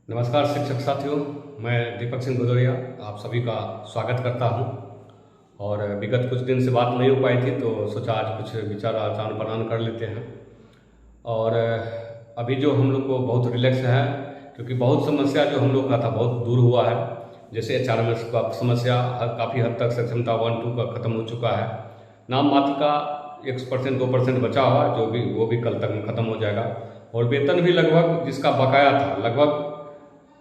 नमस्कार शिक्षक साथियों, मैं दीपक सिंह भदौरिया आप सभी का स्वागत करता हूं। और विगत कुछ दिन से बात नहीं हो पाई थी तो सोचा आज कुछ विचार आदान प्रदान कर लेते हैं। और अभी जो हम लोग को बहुत रिलैक्स है, क्योंकि बहुत समस्या जो हम लोग का था बहुत दूर हुआ है। जैसे HRMS का समस्या काफ़ी हद तक सक्षमता 1-2 का ख़त्म हो चुका है। नाम मात्र का 1% 2% बचा हुआ, जो भी वो भी कल तक में ख़त्म हो जाएगा। और वेतन भी लगभग जिसका बकाया था लगभग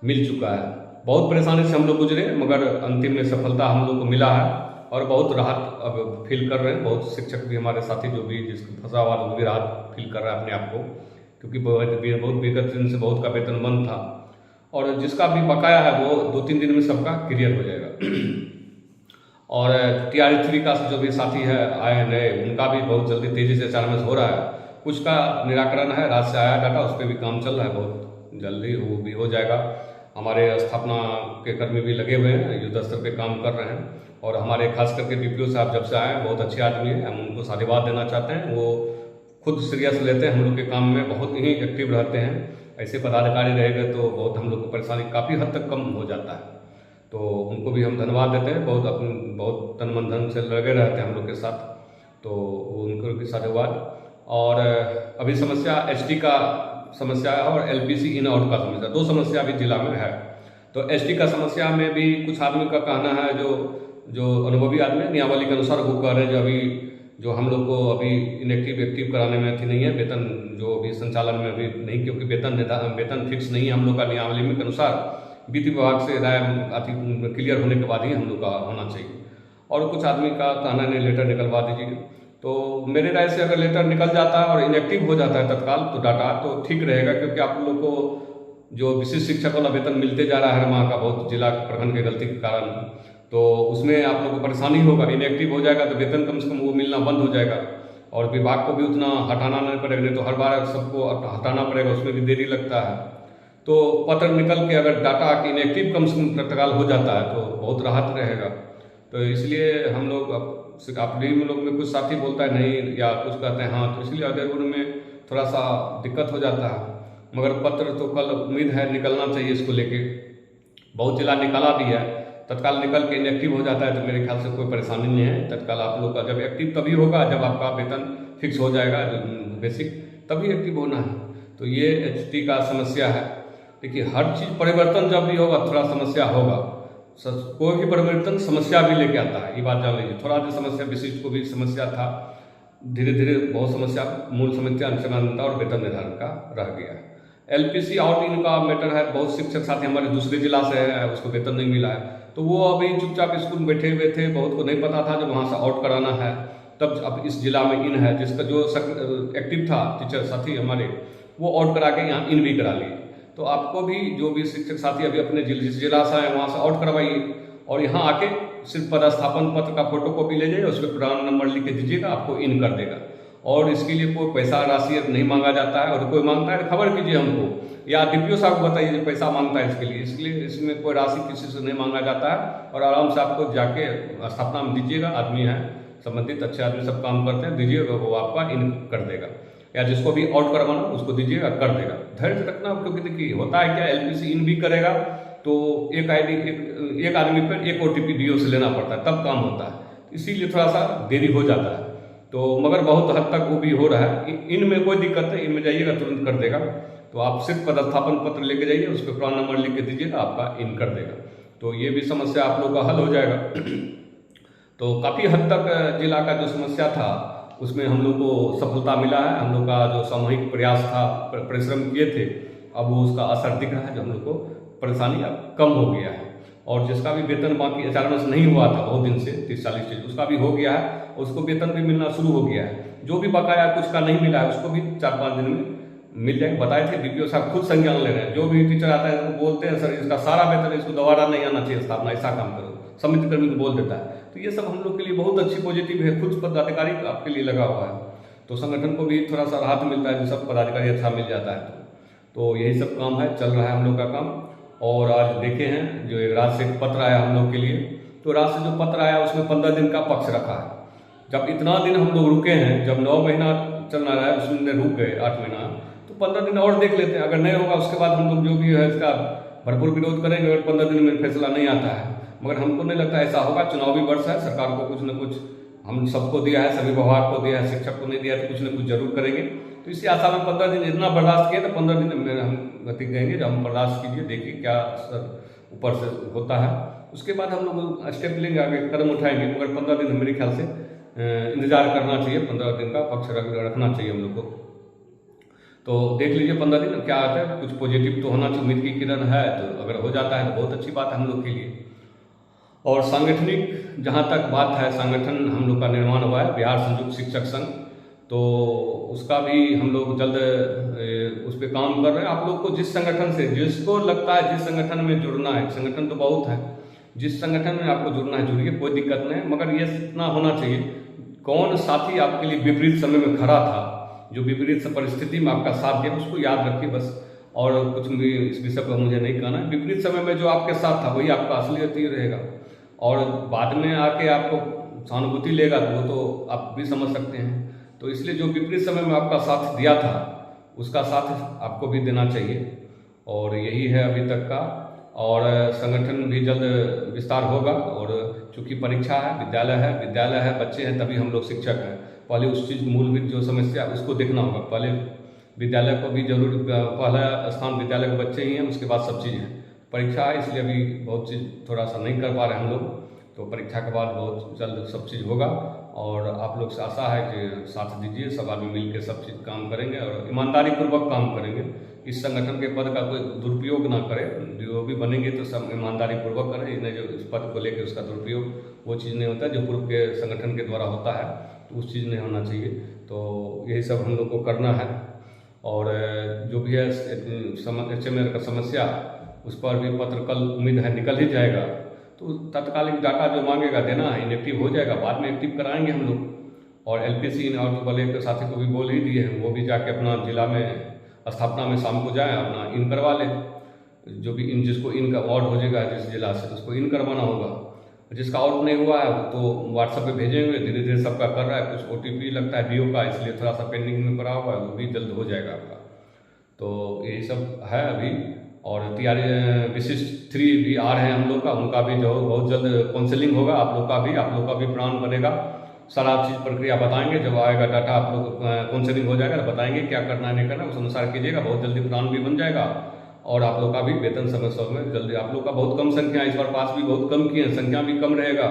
मिल चुका है। बहुत परेशानी से हम लोग गुजरे, मगर अंतिम में सफलता हम लोग को मिला है और बहुत राहत अब फील कर रहे हैं। बहुत शिक्षक भी हमारे साथी जो भी जिसको फंसा हुआ वो भी राहत फील कर रहा है अपने आप को, क्योंकि बहुत विगत दिन से बहुत का वेतन बंद था। और जिसका भी बकाया है वो 2-3 दिन में सबका क्लियर हो जाएगा। और TR3 का जो भी साथी है आए नए, उनका भी बहुत जल्दी तेज़ी से HRMS हो रहा है। कुछ का निराकरण है, रात से आया डाटा, उस पर भी काम चल रहा है, बहुत जल्दी वो भी हो जाएगा। हमारे स्थापना के कर्मी भी लगे हुए हैं, युद्ध स्तर पे काम कर रहे हैं। और हमारे खास करके DPO साहब जब से आए हैं बहुत अच्छे आदमी हैं, हम उनको साधुवाद देना चाहते हैं। वो खुद सीरियस लेते हैं हम लोग के काम में, बहुत ही एक्टिव रहते हैं। ऐसे पदाधिकारी रहेंगे तो बहुत हम लोग को परेशानी काफ़ी हद तक कम हो जाता है। तो उनको भी हम धन्यवाद देते हैं, बहुत तन मन धन से लगे रहते हैं हम लोग के साथ, तो उनको भी साधुवाद। और अभी समस्या HD का समस्या है और LPC इन आउट का समस्या, 2 समस्या अभी जिला में है। तो SD का समस्या में भी कुछ आदमी का कहना है, जो अनुभवी आदमी नियमावली के अनुसार वो कह रहे हैं जो अभी जो हम लोग को अभी एक्टिव कराने में अथी नहीं है, वेतन जो अभी संचालन में अभी नहीं, क्योंकि वेतन फिक्स नहीं है हम लोग का नियमावली के अनुसार। वित्त विभाग से राय अथी क्लियर होने के बाद ही हम लोग का होना चाहिए। और कुछ आदमी का कहना नहीं लेटर निकलवा दीजिए, तो मेरे राय से अगर लेटर निकल जाता है और इनएक्टिव हो जाता है तत्काल तो डाटा तो ठीक रहेगा, क्योंकि आप लोग को जो विशिष्ट शिक्षक वाला वेतन मिलते जा रहा है हर माह का, बहुत जिला प्रखंड के गलती के कारण, तो उसमें आप लोग को परेशानी होगा। इनएक्टिव हो जाएगा तो वेतन कम से कम वो मिलना बंद हो जाएगा और विभाग को भी उतना हटाना नहीं पड़ेगा, नहीं तो हर बार सबको हटाना पड़ेगा, उसमें भी देरी लगता है। तो पत्र निकल के अगर डाटा की इनएक्टिव कम से कम तत्काल हो जाता है तो बहुत राहत रहेगा। तो इसलिए हम लोग आप भी लोग में कुछ साथी बोलता है नहीं या कुछ कहते हैं हाँ, तो इसलिए अध्ययन में थोड़ा सा दिक्कत हो जाता है। मगर पत्र तो कल उम्मीद है निकलना चाहिए इसको लेके, बहुत जिला निकाला भी है। तत्काल निकल के इनएक्टिव हो जाता है तो मेरे ख्याल से कोई परेशानी नहीं है। तत्काल आप लोग का जब एक्टिव तभी होगा जब आपका वेतन फिक्स हो जाएगा बेसिक, तभी एक्टिव होना है। तो ये HD का समस्या है। देखिए हर चीज़ परिवर्तन जब भी होगा थोड़ा समस्या होगा, कोई भी परिवर्तन समस्या भी लेके आता है, ये बात जान लीजिए। थोड़ा जो समस्या विशिष्ट को भी समस्या था, धीरे धीरे बहुत समस्या मूल समस्या अनुसंधानता और वेतन निर्धारण का रह गया। LPC आउट इन का मैटर है, बहुत शिक्षक साथी हमारे दूसरे जिला से है, उसको वेतन नहीं मिला है, तो वो अभी चुपचाप स्कूल में बैठे हुए थे, बहुत को नहीं पता था जब वहाँ से आउट कराना है। तब अब इस जिला में इन है, जिसका जो एक्टिव था टीचर साथी हमारे, वो आउट करा के यहाँ इन भी करा लिए। तो आपको भी जो भी शिक्षक साथी अभी अपने जिस जिला से आए वहाँ से आउट करवाइए और यहाँ आके सिर्फ पदस्थापन पत्र का फोटोकॉपी ले जाइए, उस पर प्रान नंबर लिख के दीजिएगा, आपको इन कर देगा। और इसके लिए कोई पैसा राशि नहीं मांगा जाता है, और कोई मांगता है खबर कीजिए हमको, या DPO साहब को बताइए पैसा मांगता है इसके लिए इसमें कोई राशि किसी से नहीं मांगा जाता है। और आराम से आपको जाके स्थापना में दीजिएगा, आदमी है संबंधित अच्छे आदमी सब काम करते हैं, दीजिएगा वो आपका इन कर देगा। या जिसको भी आउट करवाना उसको दीजिएगा, कर देगा। धैर्य रखना, क्योंकि देखिए होता है क्या, LPC इन भी करेगा तो एक आदमी पर एक OTP DO से लेना पड़ता है, तब काम होता है, इसीलिए थोड़ा सा देरी हो जाता है। तो मगर बहुत हद तक वो भी हो रहा है। इनमें कोई दिक्कत नहीं, इनमें जाइएगा तुरंत कर देगा। तो आप सिर्फ पदस्थापन पत्र लेके जाइए, उस पर प्रान नंबर लिख के दीजिएगा, आपका इन कर देगा। तो ये भी समस्या आप लोग का हल हो जाएगा। तो काफ़ी हद तक जिला का जो समस्या था उसमें हम लोग को सफलता मिला है। हम लोग का जो सामूहिक प्रयास था, परिश्रम किए थे, अब वो उसका असर दिख रहा है, जो हम लोग को परेशानी अब कम हो गया है। और जिसका भी वेतन बाकी HRMS नहीं हुआ था बहुत दिन से 30-40 चीज, उसका भी हो गया है, उसको वेतन भी मिलना शुरू हो गया है। जो भी बकाया कुछ का नहीं मिला है उसको भी 4-5 दिन में मिल जाएगा। बताए थे DPO साहब खुद संज्ञान ले रहे हैं, जो भी टीचर आता है उसको बोलते हैं सर इसका सारा वेतन इसको दोबारा नहीं आना चाहिए स्थापना, ऐसा काम करो, समिति कर्मी को बोल देता है। तो ये सब हम लोग के लिए बहुत अच्छी पॉजिटिव है, खुद पदाधिकारी आपके लिए लगा हुआ है, तो संगठन को भी थोड़ा सा राहत मिलता है, जो सब पदाधिकारी अच्छा मिल जाता है। तो यही सब काम है, चल रहा है हम लोग का काम। और आज देखे हैं जो एक राज्य से पत्र आया हम लोग के लिए, तो राज्य से जो पत्र आया उसमें 15 दिन का पक्ष रखा है। जब इतना दिन हम लोग रुके हैं, जब 9 महीना चलना रहा है उसमें रुक गए 8 महीना, तो 15 दिन और देख लेते हैं। अगर नहीं होगा उसके बाद हम लोग जो भी है इसका भरपूर विरोध करेंगे अगर 15 दिन में फैसला नहीं आता है। मगर हमको नहीं लगता ऐसा होगा। चुनावी वर्ष है, सरकार को कुछ न कुछ हम सबको दिया है, सभी विभाग को दिया है, शिक्षक को नहीं दिया तो कुछ न कुछ जरूर करेंगे। तो इसी आशा में 15 दिन इतना बर्दाश्त किया तो 15 दिन में हम गति कहेंगे जब हम बर्दाश्त कीजिए, देखिए क्या ऊपर से होता है, उसके बाद हम लोग स्टेप लेंगे, आगे कदम उठाएंगे। मगर 15 दिन मेरे ख्याल से इंतजार करना चाहिए, 15 दिन का पक्ष रखना चाहिए हम लोग को। तो देख लीजिए 15 दिन क्या आता है, कुछ पॉजिटिव तो होना चाहिए, उम्मीद की किरण है। तो अगर हो जाता है तो बहुत अच्छी बात है हम लोग के लिए। और सांगठनिक जहाँ तक बात है, संगठन हम लोग का निर्माण हुआ है बिहार संयुक्त शिक्षक संघ, तो उसका भी हम लोग जल्द उस पर काम कर रहे हैं। आप लोग को जिस संगठन से जिसको लगता है जिस संगठन में जुड़ना है, संगठन तो बहुत है, जिस संगठन में आपको जुड़ना है जुड़िए, कोई दिक्कत नहीं। मगर ये इतना होना चाहिए कौन साथी आपके लिए विपरीत समय में खड़ा था, जो विपरीत परिस्थिति में आपका साथ दिया, उसको याद रखिए बस। और कुछ भी इस विषय पर मुझे नहीं कहना है। विपरीत समय में जो आपके साथ था वही आपका असलियत ही रहेगा। और बाद में आके आपको सहानुभूति लेगा तो वो तो आप भी समझ सकते हैं। तो इसलिए जो विपरीत समय में आपका साथ दिया था उसका साथ आपको भी देना चाहिए। और यही है अभी तक का। और संगठन भी जल्द विस्तार होगा। और चूंकि परीक्षा है, विद्यालय है, बच्चे हैं, तभी हम लोग शिक्षक हैं। पहले उस चीज़ मूलभूत जो समस्या उसको देखना होगा। पहले विद्यालय को भी जरूर, पहला स्थान विद्यालय के बच्चे ही हैं, उसके बाद सब चीज़ है। परीक्षा है इसलिए अभी बहुत चीज़ थोड़ा सा नहीं कर पा रहे हैं हम लोग। तो परीक्षा के बाद बहुत जल्द सब चीज़ होगा। और आप लोग से आशा है कि साथ दीजिए, सब आदमी मिल के सब चीज़ काम करेंगे और ईमानदारी पूर्वक काम करेंगे। इस संगठन के पद का कोई दुरुपयोग ना करे। जो भी बनेंगे तो सब ईमानदारी पूर्वक करें। इन्हें जो इस पद को लेकर उसका दुरुपयोग वो चीज़ नहीं होता जो पूर्व के संगठन के द्वारा होता है, तो उस चीज़ नहीं होना चाहिए। तो यही सब हम लोग को करना है। और जो भी है HMR का समस्या, उस पर भी पत्र कल उम्मीद है निकल ही जाएगा। तो तत्कालिक डाटा जो मांगेगा देना है, इनएक्टिव हो जाएगा, बाद में एक्टिव कराएंगे हम लोग। और LPC और जो वाले के साथी को भी बोल ही दिए हैं, वो भी जाके अपना जिला में स्थापना में शाम को जाए, अपना इन करवा ले। जो भी इन जिसको इन का आउट हो जाएगा जिस जिला से, उसको इन करवाना होगा। जिसका आउट नहीं हुआ है तो व्हाट्सएप पे भेजेंगे। धीरे धीरे सबका कर रहा है। कुछ OTP लगता है DO का, इसलिए थोड़ा सा पेंडिंग में पड़ा हुआ है, वो भी जल्द हो जाएगा आपका। तो यही सब है अभी। और तैयारी विशिष्ट 3 भी आ रहे हैं हम लोग का, उनका भी जो बहुत जल्द काउंसलिंग होगा। आप लोग का भी प्लान बनेगा। सारा चीज़ प्रक्रिया बताएंगे। जब आएगा डाटा आप लोग काउंसलिंग हो जाएगा तो बताएंगे क्या करना है नहीं करना, उस अनुसार कीजिएगा। बहुत जल्दी प्लान भी बन जाएगा। और आप लोग का भी वेतन समय में जल्दी, आप लोग का बहुत कम संख्या, इस बार पास भी बहुत कम किए हैं, संख्या भी कम रहेगा,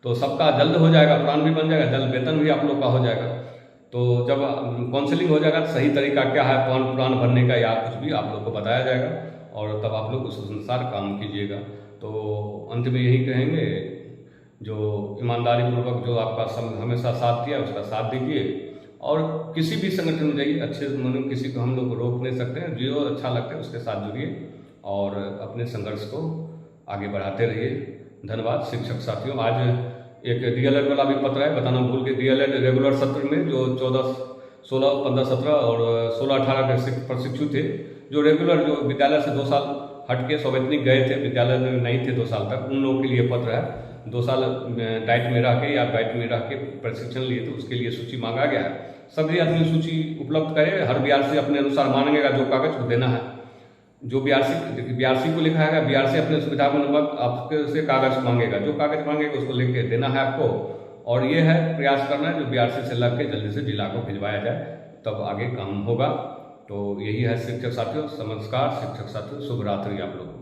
तो सबका जल्द हो जाएगा, प्लान भी बन जाएगा, जल्द वेतन भी आप लोग का हो जाएगा। तो जब काउंसलिंग हो जाएगा तो सही तरीका क्या है प्लान बनने का या कुछ भी आप लोग को बताया जाएगा। और तब आप लोग उस अनुसार काम कीजिएगा। तो अंत में यही कहेंगे, जो ईमानदारी पूर्वक जो आपका हमेशा साथ दिया उसका साथ दीजिए। और किसी भी संगठन में जाइए, अच्छे मन किसी को हम लोग रोक नहीं सकते हैं। जो अच्छा लगता है उसके साथ जुड़िए और अपने संघर्ष को आगे बढ़ाते रहिए। धन्यवाद शिक्षक साथियों। आज एक DLED वाला भी पत्र है, बताना भूल के। DLED रेगुलर सत्र में जो 14, 16, 15, 17 और 16, 18 के प्रशिक्षु थे, जो रेगुलर जो विद्यालय से 2 साल हट के सवैतनिक गए थे, विद्यालय में नहीं थे 2 साल तक, उन लोगों के लिए पत्र है। 2 साल डाइट में रह के या बैट में रह के प्रशिक्षण लिए तो उसके लिए सूची मांगा गया है। सभी आदमी सूची उपलब्ध करे। हर BRC अपने अनुसार मांगेगा जो कागज को देना है। जो BRC को लिखा है, BRC अपने सुविधा के अनुसार आपके से कागज मांगेगा, जो कागज मांगेगा उसको लेके देना है आपको। और ये है प्रयास करना है जो BRC से लग के जल्दी से जिला को भिजवाया जाए, तब आगे काम होगा। तो यही है शिक्षक साथियों। नमस्कार शिक्षक साथियों, शुभ रात्रि आप लोग।